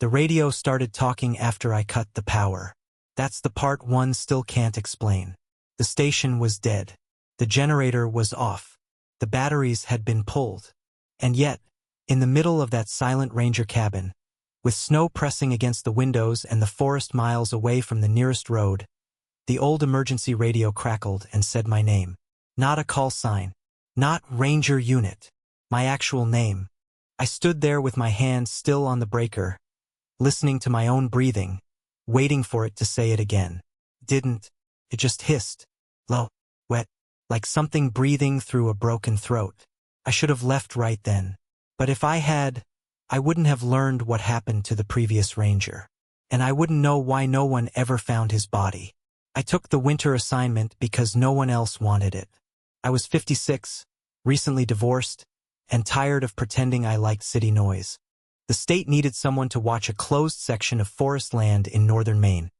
The radio started talking after I cut the power. That's the part one still can't explain. The station was dead. The generator was off. The batteries had been pulled. And yet, in the middle of that silent ranger cabin, with snow pressing against the windows and the forest miles away from the nearest road, the old emergency radio crackled and said my name. Not a call sign. Not Ranger Unit. My actual name. I stood there with my hand still on the breaker, listening to my own breathing, waiting for it to say it again. Didn't. It just hissed. Low. Wet. Like something breathing through a broken throat. I should have left right then. But if I had, I wouldn't have learned what happened to the previous ranger. And I wouldn't know why no one ever found his body. I took the winter assignment because no one else wanted it. I was 56, recently divorced, and tired of pretending I liked city noise. The state needed someone to watch a closed section of forest land in northern Maine.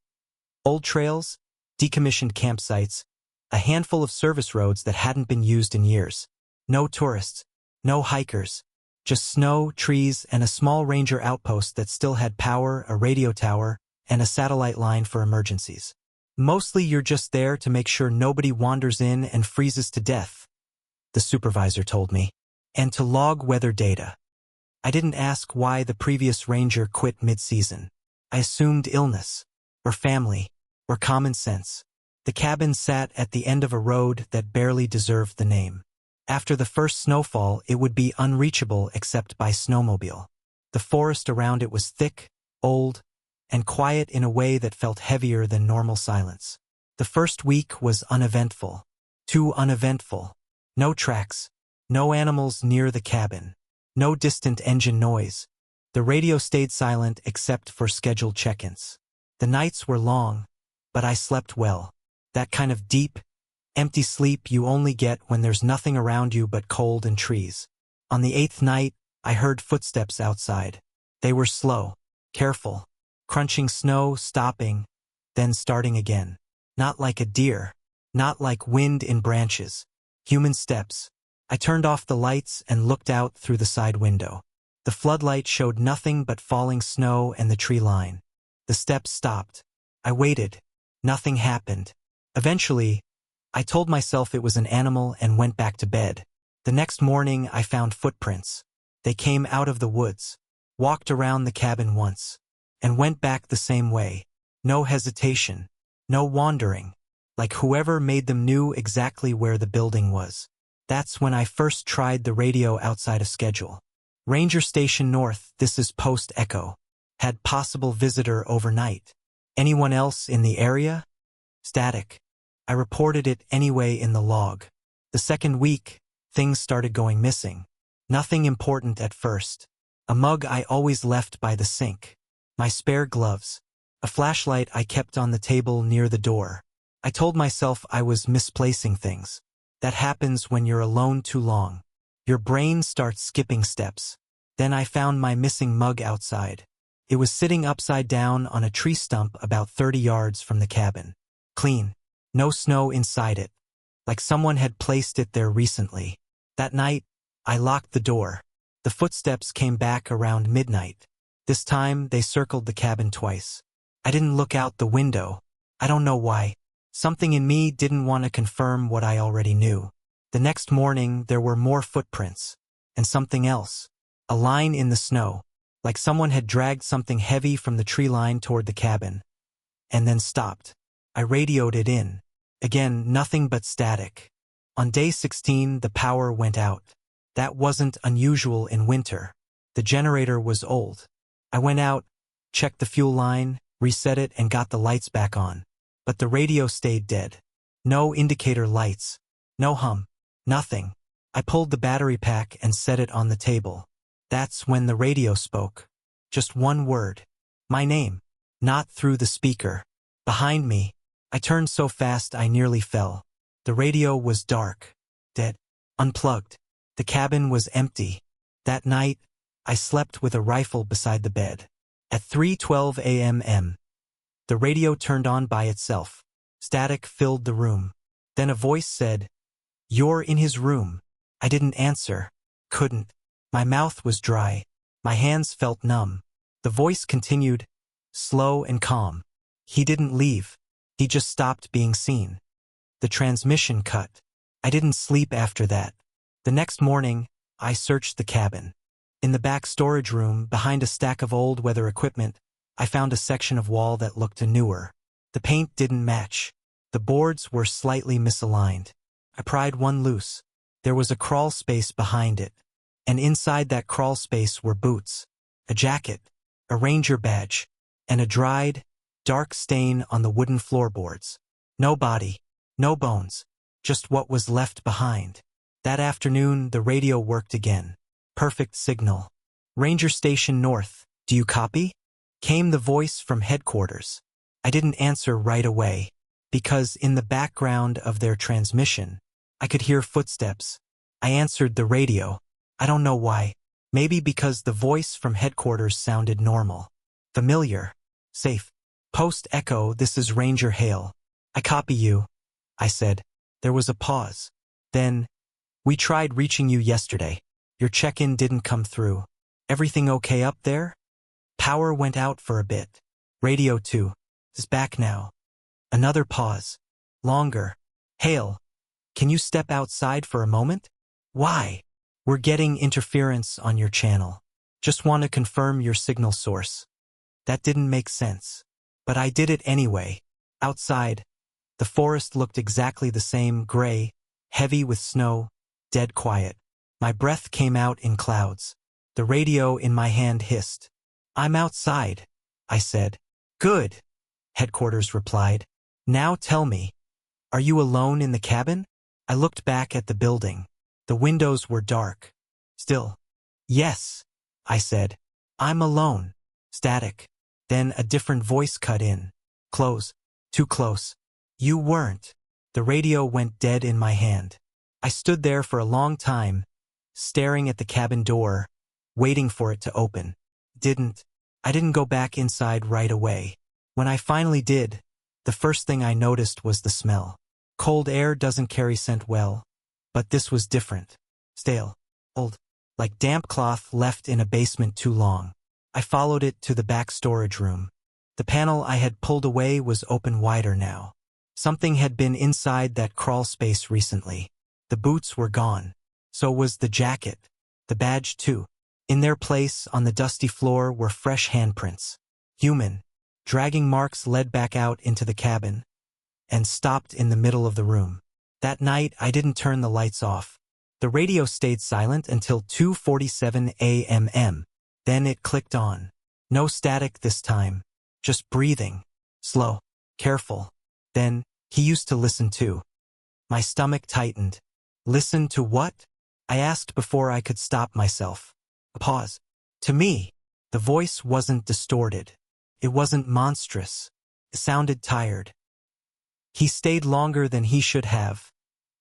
Old trails, decommissioned campsites, a handful of service roads that hadn't been used in years. No tourists, no hikers, just snow, trees, and a small ranger outpost that still had power, a radio tower, and a satellite line for emergencies. Mostly you're just there to make sure nobody wanders in and freezes to death, the supervisor told me, and to log weather data. I didn't ask why the previous ranger quit mid-season. I assumed illness, or family, or common sense. The cabin sat at the end of a road that barely deserved the name. After the first snowfall, it would be unreachable except by snowmobile. The forest around it was thick, old, and quiet in a way that felt heavier than normal silence. The first week was uneventful. Too uneventful. No tracks. No animals near the cabin. No distant engine noise. The radio stayed silent except for scheduled check-ins. The nights were long, but I slept well. That kind of deep, empty sleep you only get when there's nothing around you but cold and trees. On the 8th night, I heard footsteps outside. They were slow, careful, crunching snow, stopping, then starting again. Not like a deer, not like wind in branches. Human steps. I turned off the lights and looked out through the side window. The floodlight showed nothing but falling snow and the tree line. The steps stopped. I waited. Nothing happened. Eventually, I told myself it was an animal and went back to bed. The next morning, I found footprints. They came out of the woods, walked around the cabin once, and went back the same way. No hesitation, no wandering, like whoever made them knew exactly where the building was. That's when I first tried the radio outside of schedule. Ranger Station North, this is Post Echo. Had possible visitor overnight. Anyone else in the area? Static. I reported it anyway in the log. The second week, things started going missing. Nothing important at first. A mug I always left by the sink. My spare gloves. A flashlight I kept on the table near the door. I told myself I was misplacing things. That happens when you're alone too long. Your brain starts skipping steps. Then I found my missing mug outside. It was sitting upside down on a tree stump about 30 yards from the cabin. Clean. No snow inside it. Like someone had placed it there recently. That night, I locked the door. The footsteps came back around midnight. This time, they circled the cabin twice. I didn't look out the window. I don't know why. Something in me didn't want to confirm what I already knew. The next morning, there were more footprints. And something else. A line in the snow. Like someone had dragged something heavy from the tree line toward the cabin. And then stopped. I radioed it in. Again, nothing but static. On day 16, the power went out. That wasn't unusual in winter. The generator was old. I went out, checked the fuel line, reset it, and got the lights back on. But the radio stayed dead. No indicator lights. No hum. Nothing. I pulled the battery pack and set it on the table. That's when the radio spoke. Just one word. My name. Not through the speaker. Behind me. I turned so fast I nearly fell. The radio was dark. Dead. Unplugged. The cabin was empty. That night, I slept with a rifle beside the bed. At 3:12 a.m. The radio turned on by itself. Static filled the room. Then a voice said, "You're in his room." I didn't answer. Couldn't. My mouth was dry. My hands felt numb. The voice continued, slow and calm. He didn't leave. He just stopped being seen. The transmission cut. I didn't sleep after that. The next morning, I searched the cabin. In the back storage room, behind a stack of old weather equipment, I found a section of wall that looked newer. The paint didn't match. The boards were slightly misaligned. I pried one loose. There was a crawl space behind it. And inside that crawl space were boots, a jacket, a ranger badge, and a dried, dark stain on the wooden floorboards. No body, no bones, just what was left behind. That afternoon, the radio worked again. Perfect signal. Ranger Station North, do you copy? Came the voice from headquarters. I didn't answer right away, because in the background of their transmission, I could hear footsteps. I answered the radio. I don't know why. Maybe because the voice from headquarters sounded normal. Familiar. Safe. Post echo, this is Ranger Hale. I copy you, I said. There was a pause. Then, we tried reaching you yesterday. Your check-in didn't come through. Everything okay up there? Power went out for a bit. Radio 2 is back now. Another pause. Longer. Hale, can you step outside for a moment? Why? We're getting interference on your channel. Just want to confirm your signal source. That didn't make sense. But I did it anyway. Outside, the forest looked exactly the same, gray, heavy with snow, dead quiet. My breath came out in clouds. The radio in my hand hissed. I'm outside, I said. Good, headquarters replied. Now tell me, are you alone in the cabin? I looked back at the building. The windows were dark. Still. Yes, I said. I'm alone. Static. Then a different voice cut in. Close. Too close. You weren't. The radio went dead in my hand. I stood there for a long time, staring at the cabin door, waiting for it to open. I didn't go back inside right away. When I finally did, the first thing I noticed was the smell. Cold air doesn't carry scent well, but this was different. Stale. Old. Like damp cloth left in a basement too long. I followed it to the back storage room. The panel I had pulled away was open wider now. Something had been inside that crawl space recently. The boots were gone. So was the jacket. The badge too. In their place on the dusty floor were fresh handprints. Human. Dragging marks led back out into the cabin and stopped in the middle of the room. That night, I didn't turn the lights off. The radio stayed silent until 2:47 a.m. Then it clicked on. No static this time. Just breathing. Slow. Careful. Then, he used to listen too. My stomach tightened. Listen to what? I asked before I could stop myself. A pause. To me, the voice wasn't distorted. It wasn't monstrous. It sounded tired. He stayed longer than he should have,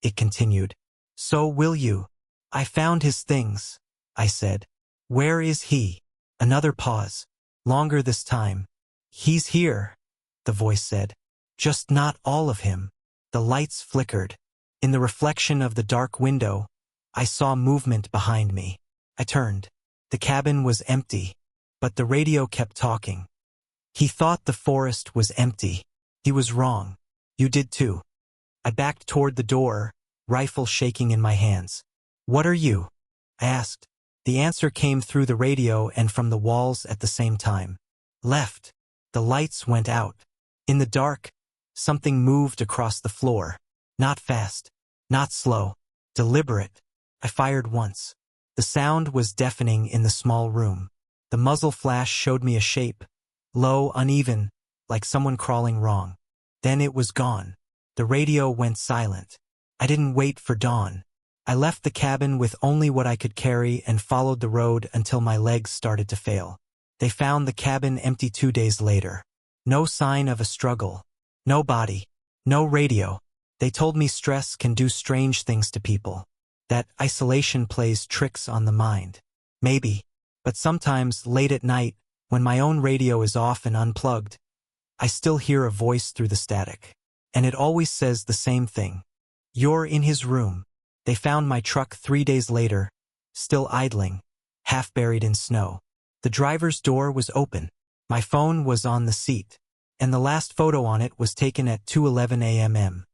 it continued. So will you. I found his things, I said. Where is he? Another pause. Longer this time. He's here, the voice said. Just not all of him. The lights flickered. In the reflection of the dark window, I saw movement behind me. I turned. The cabin was empty, but the radio kept talking. He thought the forest was empty. He was wrong. You did too. I backed toward the door, rifle shaking in my hands. What are you? I asked. The answer came through the radio and from the walls at the same time. Left. The lights went out. In the dark, something moved across the floor. Not fast. Not slow. Deliberate. I fired once. The sound was deafening in the small room. The muzzle flash showed me a shape. Low, uneven, like someone crawling wrong. Then it was gone. The radio went silent. I didn't wait for dawn. I left the cabin with only what I could carry and followed the road until my legs started to fail. They found the cabin empty 2 days later. No sign of a struggle. No body. No radio. They told me stress can do strange things to people. That isolation plays tricks on the mind. Maybe. But sometimes, late at night, when my own radio is off and unplugged, I still hear a voice through the static. And it always says the same thing. You're in his room. They found my truck 3 days later, still idling, half buried in snow. The driver's door was open. My phone was on the seat, and the last photo on it was taken at 2:11 a.m.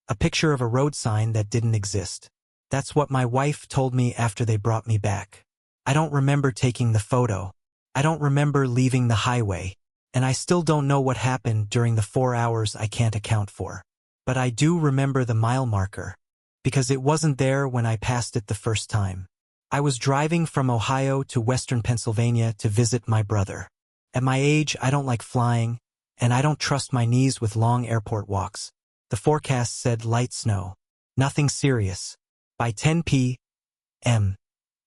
A picture of a road sign that didn't exist. That's what my wife told me after they brought me back. I don't remember taking the photo. I don't remember leaving the highway, and I still don't know what happened during the 4 hours I can't account for. But I do remember the mile marker, because it wasn't there when I passed it the first time. I was driving from Ohio to western Pennsylvania to visit my brother. At my age, I don't like flying, and I don't trust my knees with long airport walks. The forecast said light snow. Nothing serious. By 10 p.m.,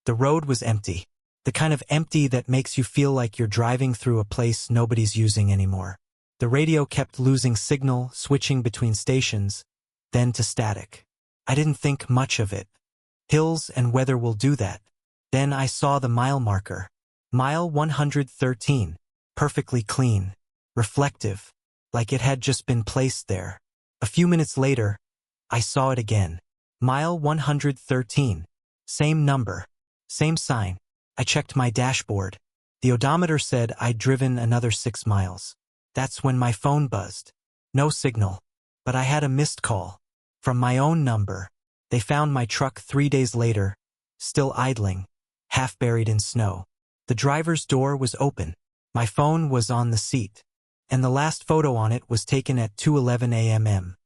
the road was empty. The kind of empty that makes you feel like you're driving through a place nobody's using anymore. The radio kept losing signal, switching between stations, then to static. I didn't think much of it. Hills and weather will do that. Then I saw the mile marker. Mile 113. Perfectly clean. Reflective. Like it had just been placed there. A few minutes later, I saw it again. Mile 113. Same number. Same sign. I checked my dashboard. The odometer said I'd driven another 6 miles. That's when my phone buzzed. No signal. But I had a missed call. From my own number. They found my truck 3 days later, still idling, half buried in snow. The driver's door was open. My phone was on the seat, and the last photo on it was taken at 2:11 a.m.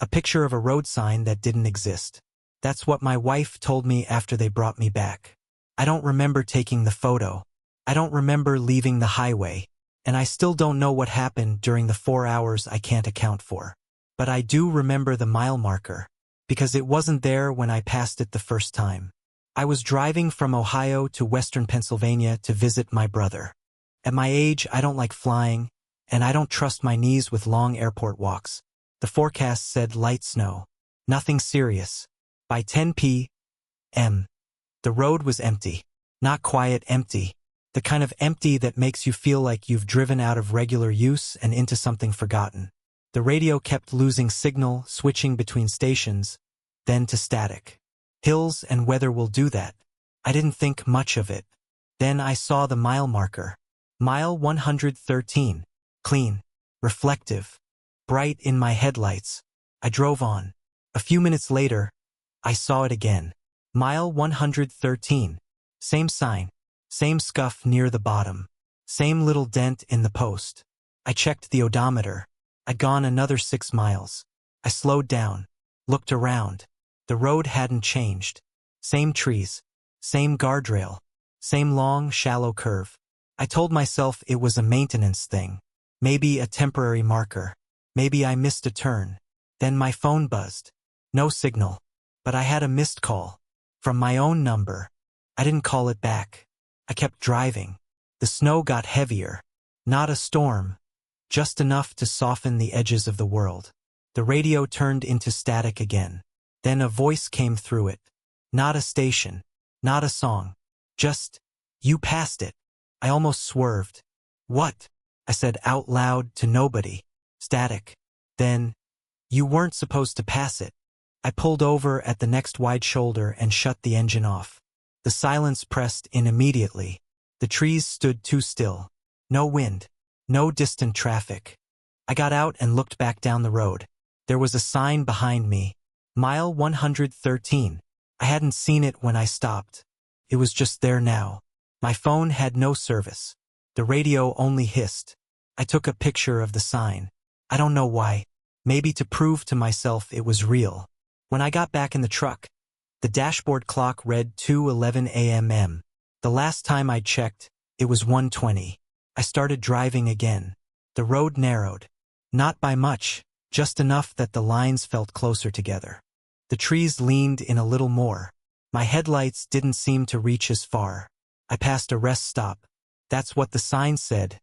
A picture of a road sign that didn't exist. That's what my wife told me after they brought me back. I don't remember taking the photo. I don't remember leaving the highway, and I still don't know what happened during the 4 hours I can't account for. But I do remember the mile marker, because it wasn't there when I passed it the first time. I was driving from Ohio to western Pennsylvania to visit my brother. At my age, I don't like flying, and I don't trust my knees with long airport walks. The forecast said light snow. Nothing serious. By 10 p.m., the road was empty. Not quiet empty. The kind of empty that makes you feel like you've driven out of regular use and into something forgotten. The radio kept losing signal, switching between stations, then to static. Hills and weather will do that. I didn't think much of it. Then I saw the mile marker. Mile 113. Clean. Reflective. Bright in my headlights. I drove on. A few minutes later, I saw it again. Mile 113. Same sign. Same scuff near the bottom. Same little dent in the post. I checked the odometer. I'd gone another 6 miles. I slowed down. Looked around. The road hadn't changed. Same trees. Same guardrail. Same long, shallow curve. I told myself it was a maintenance thing. Maybe a temporary marker. Maybe I missed a turn. Then my phone buzzed. No signal. But I had a missed call. From my own number. I didn't call it back. I kept driving. The snow got heavier. Not a storm. Just enough to soften the edges of the world. The radio turned into static again. Then a voice came through it. Not a station. Not a song. Just, you passed it. I almost swerved. What? I said out loud to nobody. Static. Then, you weren't supposed to pass it. I pulled over at the next wide shoulder and shut the engine off. The silence pressed in immediately. The trees stood too still. No wind. No distant traffic. I got out and looked back down the road. There was a sign behind me. Mile 113. I hadn't seen it when I stopped. It was just there now. My phone had no service. The radio only hissed. I took a picture of the sign. I don't know why. Maybe to prove to myself it was real. When I got back in the truck, the dashboard clock read 2:11 a.m. The last time I checked, it was 1:20. I started driving again. The road narrowed. Not by much, just enough that the lines felt closer together. The trees leaned in a little more. My headlights didn't seem to reach as far. I passed a rest stop. That's what the sign said.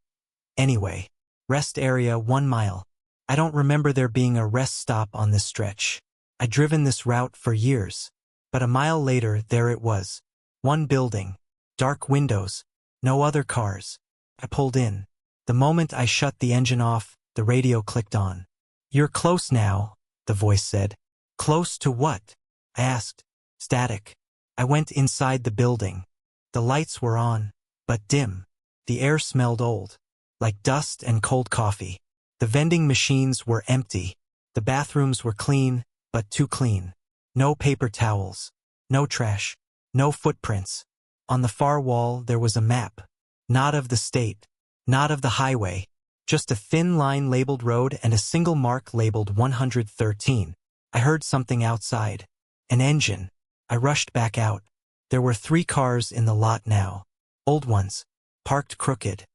Anyway, rest area 1 mile. I don't remember there being a rest stop on this stretch. I'd driven this route for years. But a mile later, there it was. One building. Dark windows. No other cars. I pulled in. The moment I shut the engine off, the radio clicked on. You're close now, the voice said. Close to what? I asked. Static. I went inside the building. The lights were on. but dim. The air smelled old, like dust and cold coffee. The vending machines were empty. The bathrooms were clean, but too clean. No paper towels. No trash. No footprints. On the far wall there was a map. Not of the state. Not of the highway. Just a thin line labeled road and a single mark labeled 113. I heard something outside. An engine. I rushed back out. There were 3 cars in the lot now. Old ones. Parked crooked.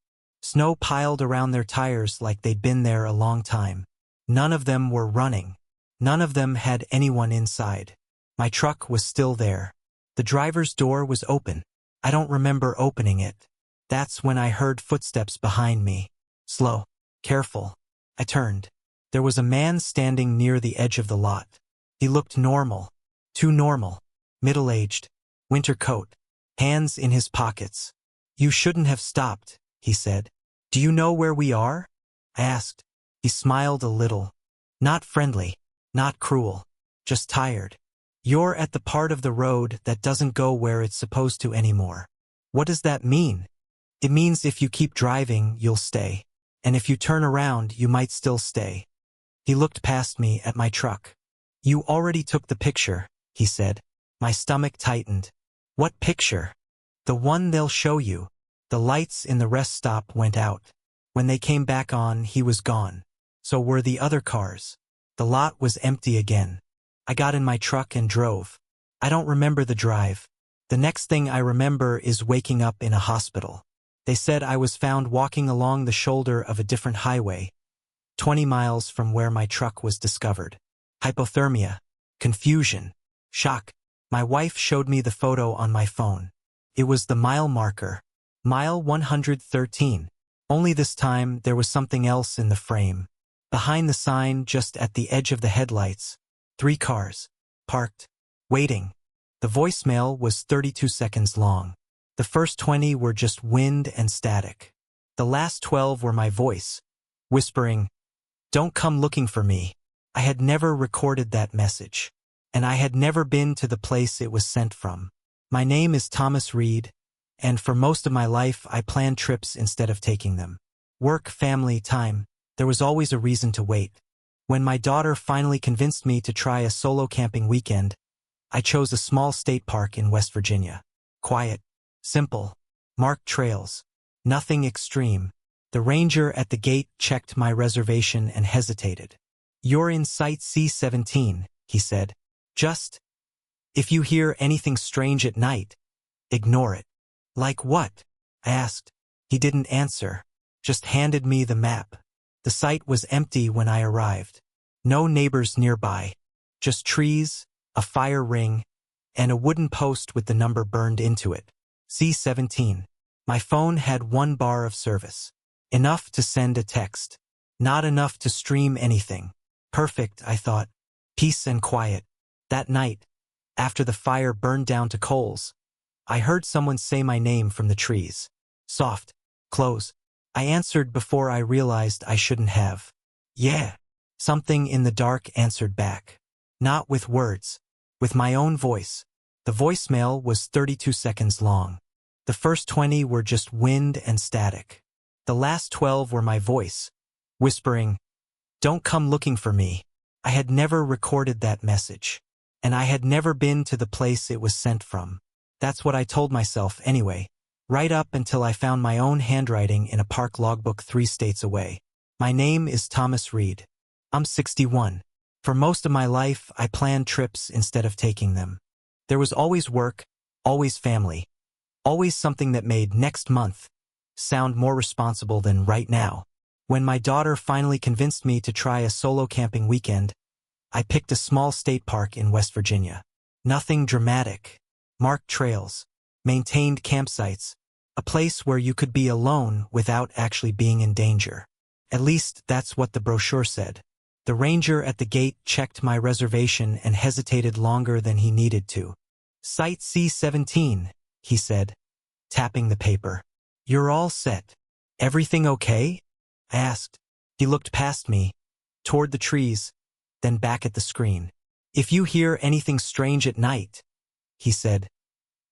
Snow piled around their tires like they'd been there a long time. None of them were running. None of them had anyone inside. My truck was still there. The driver's door was open. I don't remember opening it. That's when I heard footsteps behind me. Slow. Careful. I turned. There was a man standing near the edge of the lot. He looked normal. Too normal. Middle-aged. Winter coat. Hands in his pockets. "You shouldn't have stopped," he said. "Do you know where we are?" I asked. He smiled a little. Not friendly. Not cruel. Just tired. "You're at the part of the road that doesn't go where it's supposed to anymore." "What does that mean?" "It means if you keep driving, you'll stay. And if you turn around, you might still stay." He looked past me at my truck. "You already took the picture," he said. My stomach tightened. "What picture?" "The one they'll show you." The lights in the rest stop went out. When they came back on, he was gone. So were the other cars. The lot was empty again. I got in my truck and drove. I don't remember the drive. The next thing I remember is waking up in a hospital. They said I was found walking along the shoulder of a different highway, 20 miles from where my truck was discovered. Hypothermia. Confusion. Shock. My wife showed me the photo on my phone. It was the mile marker. Mile 113. Only this time there was something else in the frame. Behind the sign, just at the edge of the headlights, 3 cars. Parked. Waiting. The voicemail was 32 seconds long. The first 20 were just wind and static. The last 12 were my voice, whispering, "Don't come looking for me." I had never recorded that message. And I had never been to the place it was sent from. My name is Thomas Reed, and for most of my life I planned trips instead of taking them. Work, family, time, there was always a reason to wait. When my daughter finally convinced me to try a solo camping weekend, I chose a small state park in West Virginia. Quiet. Simple. Marked trails. Nothing extreme. The ranger at the gate checked my reservation and hesitated. "You're in Site C17, he said. "Just, if you hear anything strange at night, ignore it." "Like what?" I asked. He didn't answer, just handed me the map. The site was empty when I arrived. No neighbors nearby. Just trees, a fire ring, and a wooden post with the number burned into it. C17. My phone had 1 bar of service. Enough to send a text. Not enough to stream anything. Perfect, I thought. Peace and quiet. That night, after the fire burned down to coals, I heard someone say my name from the trees. Soft. Close. I answered before I realized I shouldn't have. "Yeah." Something in the dark answered back. Not with words. With my own voice. The voicemail was 32 seconds long. The first 20 were just wind and static. The last 12 were my voice, whispering, "Don't come looking for me." I had never recorded that message. And I had never been to the place it was sent from. That's what I told myself anyway, right up until I found my own handwriting in a park logbook 3 states away. My name is Thomas Reed. I'm 61. For most of my life, I planned trips instead of taking them. There was always work, always family, always something that made next month sound more responsible than right now. When my daughter finally convinced me to try a solo camping weekend, I picked a small state park in West Virginia. Nothing dramatic. Marked trails, maintained campsites, a place where you could be alone without actually being in danger. At least that's what the brochure said. The ranger at the gate checked my reservation and hesitated longer than he needed to. "Site C17, he said, tapping the paper. "You're all set. Everything okay?" I asked. He looked past me, toward the trees, then back at the screen. "If you hear anything strange at night," he said,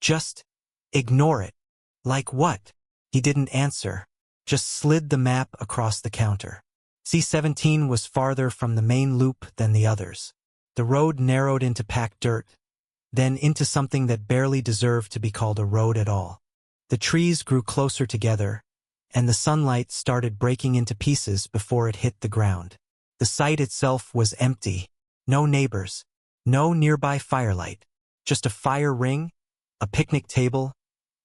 "just ignore it." "Like what?" He didn't answer, just slid the map across the counter. C-17 was farther from the main loop than the others. The road narrowed into packed dirt, then into something that barely deserved to be called a road at all. The trees grew closer together, and the sunlight started breaking into pieces before it hit the ground. The site itself was empty. No neighbors, no nearby firelight, just a fire ring, a picnic table,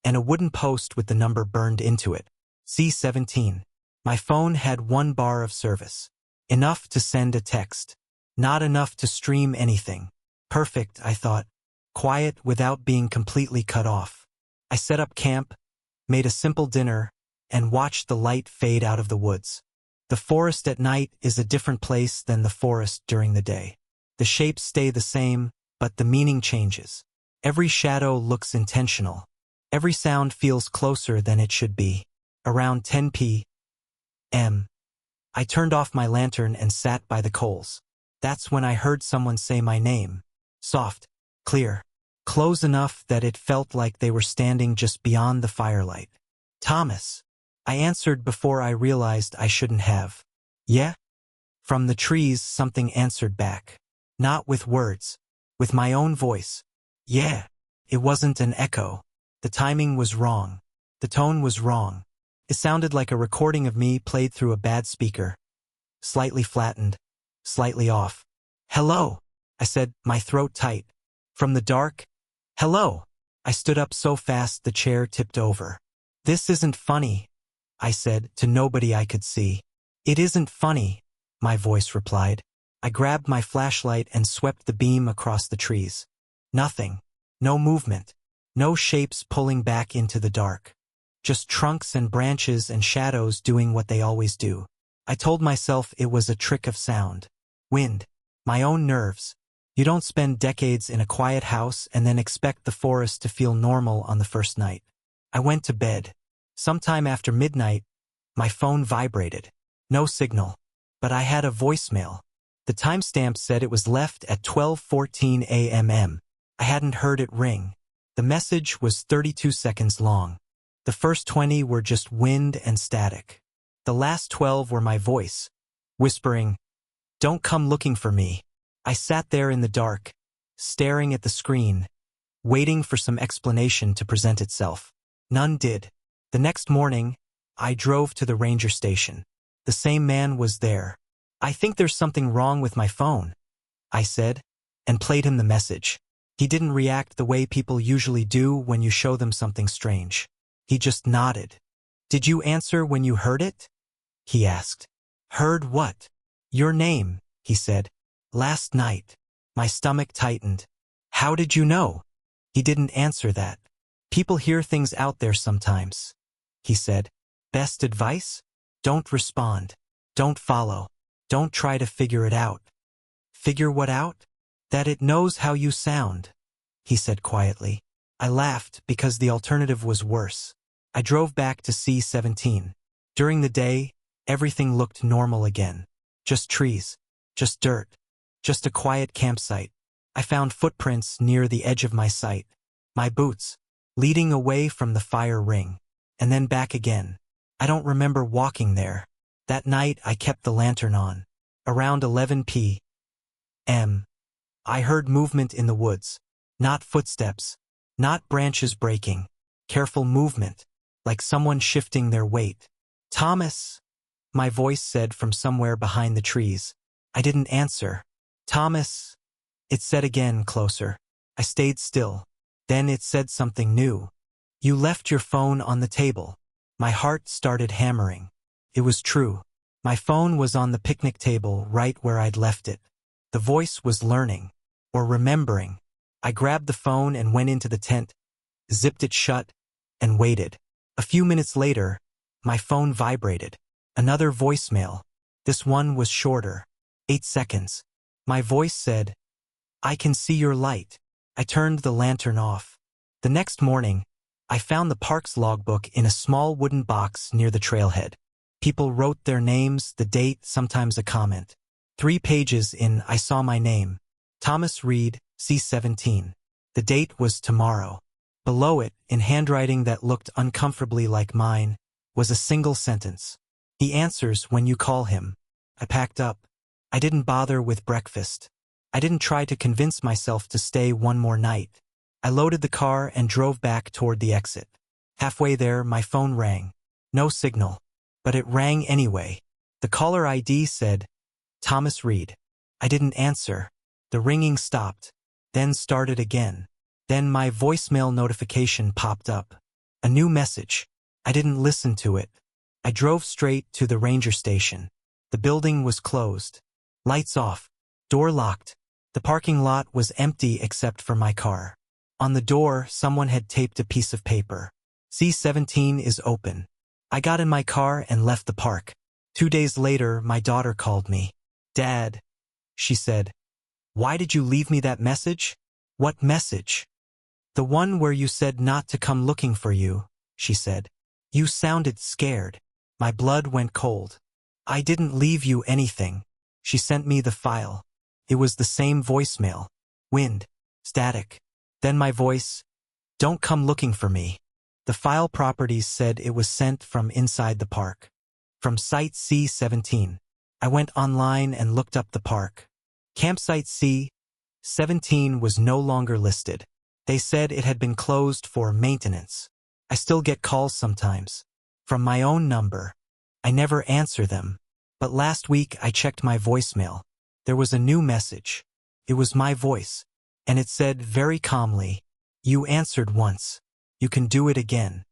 and a wooden post with the number burned into it. C-17. My phone had 1 bar of service. Enough to send a text. Not enough to stream anything. Perfect, I thought. Quiet without being completely cut off. I set up camp, made a simple dinner, and watched the light fade out of the woods. The forest at night is a different place than the forest during the day. The shapes stay the same, but the meaning changes. Every shadow looks intentional. Every sound feels closer than it should be. Around 10 p.m., I turned off my lantern and sat by the coals. That's when I heard someone say my name. Soft, clear, close enough that it felt like they were standing just beyond the firelight. Thomas. I answered before I realized I shouldn't have. Yeah? From the trees, something answered back. Not with words. With my own voice. Yeah. It wasn't an echo. The timing was wrong. The tone was wrong. It sounded like a recording of me played through a bad speaker. Slightly flattened. Slightly off. Hello, I said, my throat tight. From the dark? Hello. I stood up so fast the chair tipped over. This isn't funny, I said, to nobody I could see. It isn't funny, my voice replied. I grabbed my flashlight and swept the beam across the trees. Nothing. No movement. No shapes pulling back into the dark. Just trunks and branches and shadows doing what they always do. I told myself it was a trick of sound. Wind. My own nerves. You don't spend decades in a quiet house and then expect the forest to feel normal on the first night. I went to bed. Sometime after midnight, my phone vibrated. No signal. But I had a voicemail. The timestamp said it was left at 12:14 a.m. I hadn't heard it ring. The message was 32 seconds long. The first 20 were just wind and static. The last 12 were my voice, whispering, "Don't come looking for me." I sat there in the dark, staring at the screen, waiting for some explanation to present itself. None did. The next morning, I drove to the ranger station. The same man was there. "I think there's something wrong with my phone," I said, and played him the message. He didn't react the way people usually do when you show them something strange. He just nodded. "Did you answer when you heard it?" he asked. "Heard what?" "Your name," he said. "Last night." My stomach tightened. "How did you know?" He didn't answer that. "People hear things out there sometimes," he said. "Best advice? Don't respond. Don't follow. Don't try to figure it out." "Figure what out?" "That it knows how you sound," he said quietly. I laughed because the alternative was worse. I drove back to C-17. During the day, everything looked normal again. Just trees. Just dirt. Just a quiet campsite. I found footprints near the edge of my sight. My boots, leading away from the fire ring. And then back again. I don't remember walking there. That night I kept the lantern on. Around 11 p.m. I heard movement in the woods. Not footsteps. Not branches breaking. Careful movement. Like someone shifting their weight. "Thomas," my voice said from somewhere behind the trees. I didn't answer. "Thomas," it said again, closer. I stayed still. Then it said something new. "You left your phone on the table." My heart started hammering. It was true. My phone was on the picnic table right where I'd left it. The voice was learning. Or remembering. I grabbed the phone and went into the tent, zipped it shut, and waited. A few minutes later, my phone vibrated. Another voicemail. This one was shorter. 8 seconds. My voice said, "I can see your light." I turned the lantern off. The next morning, I found the park's logbook in a small wooden box near the trailhead. People wrote their names, the date, sometimes a comment. 3 pages in, I saw my name. Thomas Reed, C-17. The date was tomorrow. Below it, in handwriting that looked uncomfortably like mine, was a single sentence. He answers when you call him. I packed up. I didn't bother with breakfast. I didn't try to convince myself to stay one more night. I loaded the car and drove back toward the exit. Halfway there, my phone rang. No signal. But it rang anyway. The caller ID said, Thomas Reed. I didn't answer. The ringing stopped, then started again. Then my voicemail notification popped up. A new message. I didn't listen to it. I drove straight to the ranger station. The building was closed. Lights off. Door locked. The parking lot was empty except for my car. On the door, someone had taped a piece of paper. C-17 is open. I got in my car and left the park. 2 days later, my daughter called me. Dad, she said, why did you leave me that message? What message? The one where you said not to come looking for you, she said. You sounded scared. My blood went cold. I didn't leave you anything. She sent me the file. It was the same voicemail. Wind. Static. Then my voice. Don't come looking for me. The file properties said it was sent from inside the park. From Site C-17. I went online and looked up the park. Campsite C-17 was no longer listed. They said it had been closed for maintenance. I still get calls sometimes. From my own number. I never answer them. But last week I checked my voicemail. There was a new message. It was my voice. And it said very calmly, you answered once. You can do it again.